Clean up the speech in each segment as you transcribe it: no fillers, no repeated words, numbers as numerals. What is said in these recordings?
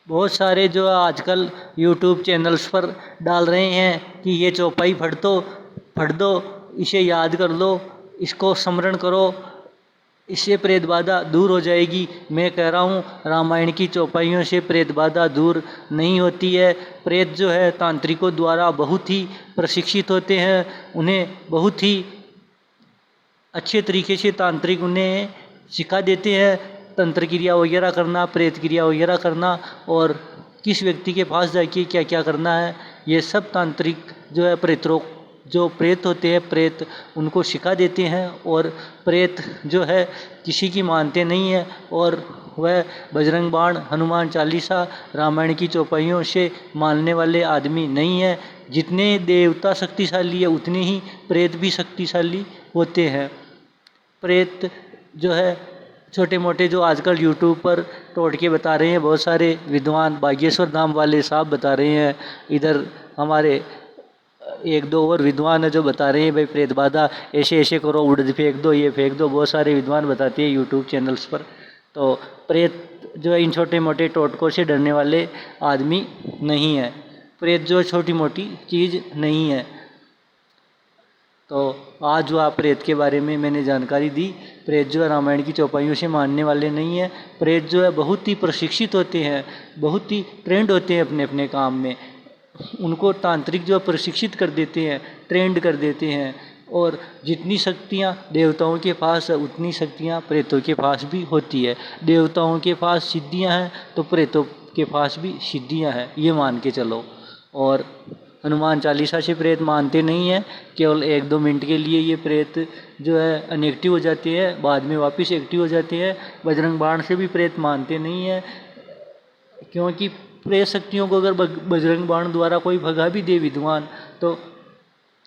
बहुत सारे जो आजकल यूट्यूब चैनल्स पर डाल रहे हैं कि ये चौपाई पढ़ दो, इसे याद कर लो, इसको स्मरण करो, इससे प्रेत बाधा दूर हो जाएगी। मैं कह रहा हूँ रामायण की चौपाइयों से प्रेत बाधा दूर नहीं होती है। प्रेत जो है तांत्रिकों द्वारा बहुत ही प्रशिक्षित होते हैं, उन्हें बहुत ही अच्छे तरीके से तांत्रिक उन्हें सिखा देते हैं तंत्र क्रिया वगैरह करना, प्रेत क्रिया वगैरह करना, और किस व्यक्ति के पास जाके क्या क्या करना है, ये सब तांत्रिक जो है जो प्रेत होते हैं प्रेत उनको सिखा देते हैं। और प्रेत जो है किसी की मानते नहीं है, और वह बजरंग बाण, हनुमान चालीसा, रामायण की चौपाइयों से मानने वाले आदमी नहीं है। जितने देवता शक्तिशाली है उतने ही प्रेत भी शक्तिशाली होते हैं। प्रेत जो है छोटे मोटे जो आजकल यूट्यूब पर टोटके बता रहे हैं, बहुत सारे विद्वान बागेश्वर धाम वाले साहब बता रहे हैं, इधर हमारे एक दो और विद्वान है जो बता रहे हैं भाई प्रेत बाधा ऐसे ऐसे करो, उड़द फेंक दो, ये फेंक दो, बहुत सारे विद्वान बताते हैं यूट्यूब चैनल्स पर। तो प्रेत जो है इन छोटे मोटे टोटकों से डरने वाले आदमी नहीं है। प्रेत जो छोटी मोटी चीज़ नहीं है। तो आज जो आप प्रेत के बारे में मैंने जानकारी दी, प्रेत जो है रामायण की चौपाइयों से मानने वाले नहीं है। प्रेत जो है बहुत ही प्रशिक्षित होते हैं, बहुत ही ट्रेंड होते हैं अपने अपने काम में। उनको तांत्रिक जो प्रशिक्षित कर देते हैं, ट्रेंड कर देते हैं, और जितनी शक्तियाँ देवताओं के पास है उतनी शक्तियाँ प्रेतों के पास भी होती है। देवताओं के पास सिद्धियाँ हैं तो प्रेतों के पास भी सिद्धियाँ हैं, ये मान के चलो। और हनुमान चालीसा से प्रेत मानते नहीं हैं, केवल 1-2 मिनट के लिए ये प्रेत जो है अनएक्टिव हो जाते हैं, बाद में वापस एक्टिव हो जाते हैं। बजरंग बाण से भी प्रेत मानते नहीं हैं, क्योंकि प्रेत शक्तियों को अगर बजरंग बाण द्वारा कोई भगा भी दे विद्वान, तो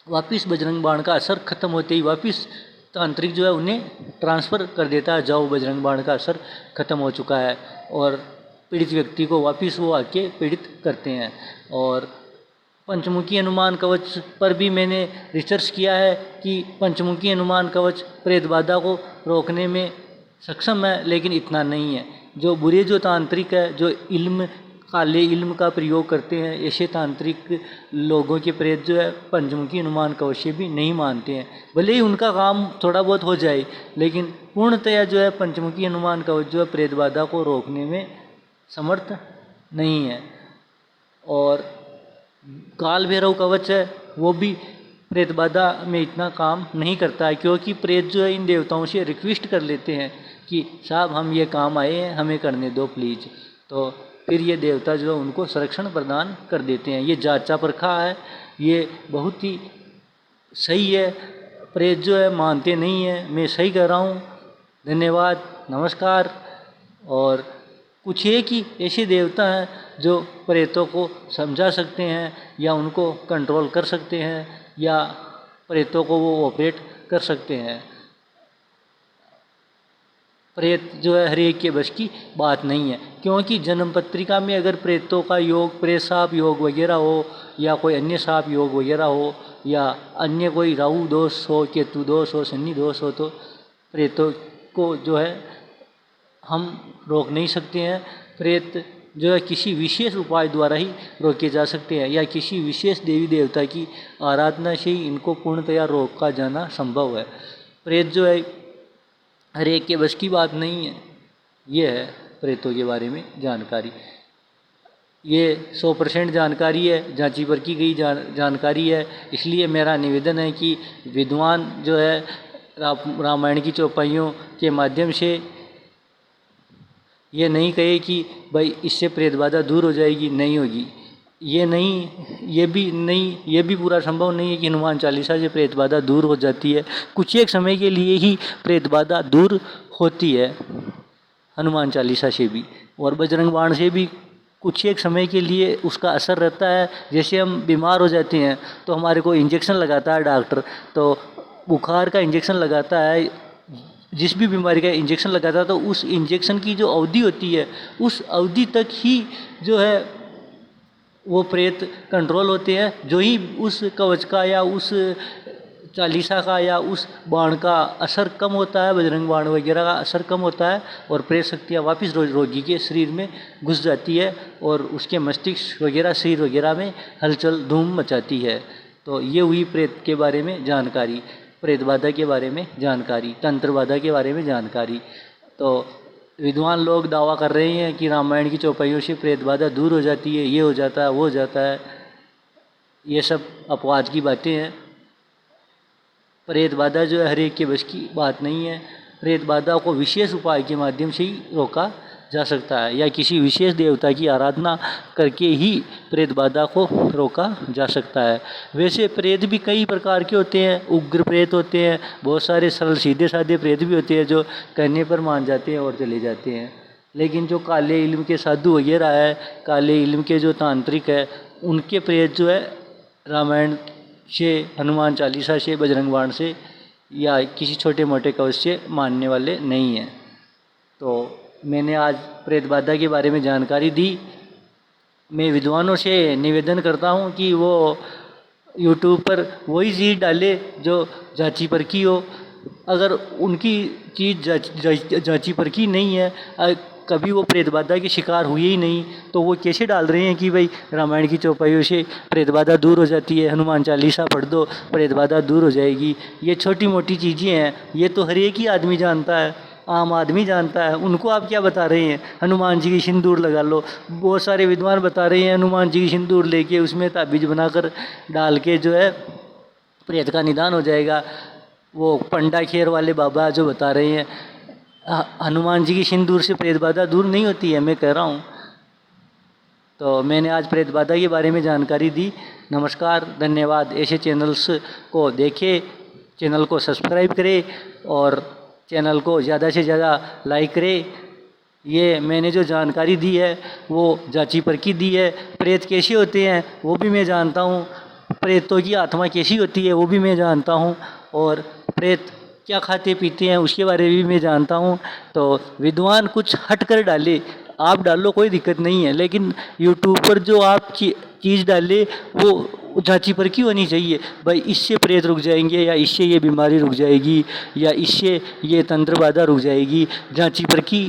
वापस बजरंग बाण का असर खत्म होते ही वापस तांत्रिक जो है उन्हें ट्रांसफ़र कर देता है, जाओ बजरंग बाण का असर खत्म हो चुका है, और पीड़ित व्यक्ति को वापस वो आके पीड़ित करते हैं। और पंचमुखी हनुमान कवच पर भी मैंने रिसर्च किया है कि पंचमुखी हनुमान कवच प्रेत बाधा को रोकने में सक्षम है, लेकिन इतना नहीं है। जो बुरे जो तांत्रिक है, जो काले इल्म का प्रयोग करते हैं, ऐसे तांत्रिक लोगों के प्रेत जो है पंचमुखी हनुमान कवच से भी नहीं मानते हैं। भले ही उनका काम थोड़ा बहुत हो जाए, लेकिन पूर्णतया जो है पंचमुखी हनुमान कवच जो है प्रेत बाधा को रोकने में समर्थ नहीं है। और काल भैरव कवच है, वो भी प्रेत बाधा में इतना काम नहीं करता है, क्योंकि प्रेत जो है इन देवताओं से रिक्वेस्ट कर लेते हैं कि साहब हम ये काम आए हैं, हमें करने दो प्लीज़। तो फिर ये देवता जो है उनको संरक्षण प्रदान कर देते हैं। ये जांचा परखा है, ये बहुत ही सही है। प्रेत जो है मानते नहीं है, मैं सही कह रहा हूँ। धन्यवाद, नमस्कार। और कुछ एक ही ऐसे देवता हैं जो प्रेतों को समझा सकते हैं, या उनको कंट्रोल कर सकते हैं, या प्रेतों को वो ऑपरेट कर सकते हैं। प्रेत जो है हर एक के बस की बात नहीं है, क्योंकि जन्म पत्रिका में अगर प्रेतों का योग, प्रेत साप योग वगैरह हो, या कोई अन्य साप योग वगैरह हो, या अन्य कोई राहु दोष हो, केतु दोष हो, शनि दोष हो, तो प्रेतों को जो है हम रोक नहीं सकते हैं। प्रेत जो है किसी विशेष उपाय द्वारा ही रोके जा सकते हैं, या किसी विशेष देवी देवता की आराधना से ही इनको पूर्णतया रोका जाना संभव है। प्रेत जो है हर एक के बस की बात नहीं है। ये है प्रेतों के बारे में जानकारी। ये 100% जानकारी है, जांची परखी गई जानकारी है। इसलिए मेरा निवेदन है कि विद्वान जो है रामायण की चौपाइयों के माध्यम से ये नहीं कहे कि भाई इससे प्रेत बाधा दूर हो जाएगी, नहीं होगी। ये भी पूरा संभव नहीं है कि हनुमान चालीसा से प्रेत बाधा दूर हो जाती है। कुछ एक समय के लिए ही प्रेत बाधा दूर होती है हनुमान चालीसा से भी, और बजरंग बाण से भी कुछ एक समय के लिए उसका असर रहता है। जैसे हम बीमार हो जाते हैं तो हमारे को इंजेक्शन लगाता है डॉक्टर, तो बुखार का इंजेक्शन लगाता है, जिस भी बीमारी का इंजेक्शन लगाता है, तो उस इंजेक्शन की जो अवधि होती है उस अवधि तक ही जो है वो प्रेत कंट्रोल होते हैं। जो ही उस कवच का या उस चालीसा का या उस बाण का असर कम होता है, बजरंग बाण वगैरह का असर कम होता है और प्रेत शक्तियाँ वापस रोगी के शरीर में घुस जाती है और उसके मस्तिष्क वगैरह शरीर वगैरह में हलचल धूम मचाती है। तो ये हुई प्रेत के बारे में जानकारी, प्रेत बाधा के बारे में जानकारी, तंत्र बाधा के बारे में जानकारी। तो विद्वान लोग दावा कर रहे हैं कि रामायण की चौपाइयों से प्रेत बाधा दूर हो जाती है, ये हो जाता है, वो हो जाता है। ये सब अपवाद की बातें हैं। प्रेत बाधा जो है हर एक के बस की बात नहीं है। प्रेत बाधा को विशेष उपाय के माध्यम से ही रोका जा सकता है या किसी विशेष देवता की आराधना करके ही प्रेत बाधा को रोका जा सकता है। वैसे प्रेत भी कई प्रकार के होते हैं, उग्र प्रेत होते हैं, बहुत सारे सरल सीधे साधे प्रेत भी होते हैं जो कहने पर मान जाते हैं और चले जाते हैं। लेकिन जो काले इल्म के साधु वगैरह है, काले इल्म के जो तांत्रिक है, उनके प्रेत जो है रामायण से, हनुमान चालीसा से, बजरंग बाण से या किसी छोटे मोटे कवच से मानने वाले नहीं हैं। तो मैंने आज प्रेत बाधा के बारे में जानकारी दी। मैं विद्वानों से निवेदन करता हूं कि वो यूट्यूब पर वही चीज़ डाले जो जांची परखी हो। अगर उनकी चीज़ जांची परखी नहीं है, कभी वो प्रेत बाधा के शिकार हुए ही नहीं, तो वो कैसे डाल रहे हैं कि भाई रामायण की चौपाइयों से प्रेत बाधा दूर हो जाती है, हनुमान चालीसा पढ़ दो प्रेत बाधा दूर हो जाएगी। ये छोटी मोटी चीज़ें हैं, ये तो हर एक ही आदमी जानता है, आम आदमी जानता है। उनको आप क्या बता रहे हैं? हनुमान जी की सिंदूर लगा लो। बहुत सारे विद्वान बता रहे हैं हनुमान जी की सिंदूर लेके उसमें ताबीज बनाकर डाल के जो है प्रेत का निदान हो जाएगा। वो पंडा खेर वाले बाबा जो बता रहे हैं हनुमान जी की सिंदूर से प्रेत बाधा दूर नहीं होती है, मैं कह रहा हूँ। तो मैंने आज प्रेत बाधा के बारे में जानकारी दी। नमस्कार, धन्यवाद। ऐसे चैनल्स को देखें, चैनल को सब्सक्राइब करें और चैनल को ज़्यादा से ज़्यादा लाइक करें। ये मैंने जो जानकारी दी है वो जांची परखी दी है। प्रेत कैसे होते हैं वो भी मैं जानता हूँ, प्रेतों की आत्मा कैसी होती है वो भी मैं जानता हूँ, और प्रेत क्या खाते पीते हैं उसके बारे में भी मैं जानता हूँ। तो विद्वान कुछ हट कर डाले, आप डालो कोई दिक्कत नहीं है, लेकिन यूट्यूब पर जो आप चीज़ डाले वो जांची परखी होनी चाहिए। भाई इससे प्रेत रुक जाएंगे, या इससे ये बीमारी रुक जाएगी, या इससे ये तंत्र बाधा रुक जाएगी। जांची परखी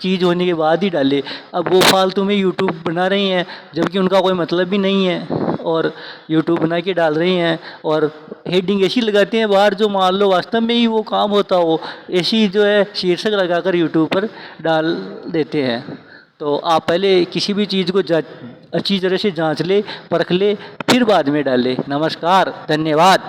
चीज़ होने के बाद ही डाले। अब वो फालतू में यूट्यूब बना रहे हैं जबकि उनका कोई मतलब भी नहीं है, और यूट्यूब बना के डाल रहे हैं और हेडिंग ऐसी लगाते हैं बाहर जो मान लो वास्तव में ही वो काम होता हो, ऐसी जो है शीर्षक लगाकर यूट्यूब पर डाल देते हैं। तो आप पहले किसी भी चीज़ को अच्छी तरह से जांच ले, परख ले, फिर बाद में डालें। नमस्कार, धन्यवाद।